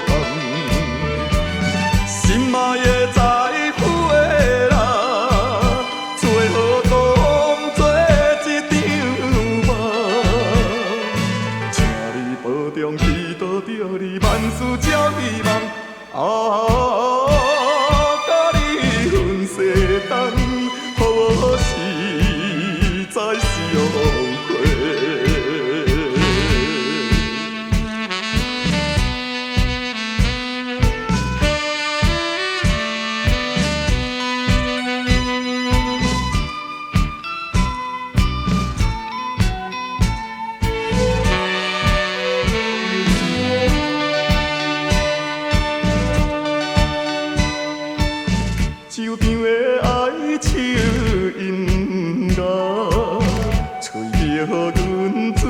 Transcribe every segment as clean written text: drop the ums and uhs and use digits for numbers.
叹，心嘛会知苦的人，做好当作一场梦。请你保重，祈祷着你万事照希望。甲你分世间，予我实在是枉亏。周场的爱笑音乐，吹着阮珠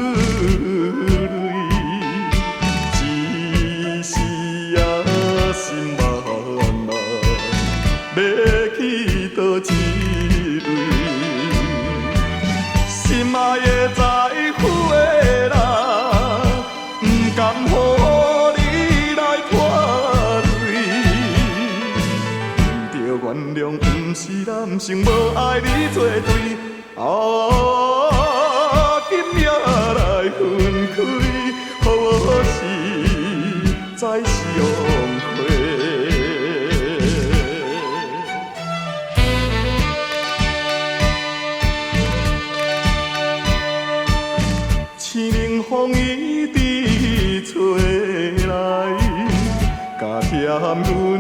泪，一时也心茫茫，要去倒一类，心嘛会知苦的人，不甘予你来拖累。着原谅，不是男性无爱你作对，今夜来分开，予我实在是枉亏。千零风雨直吹来，加添阮。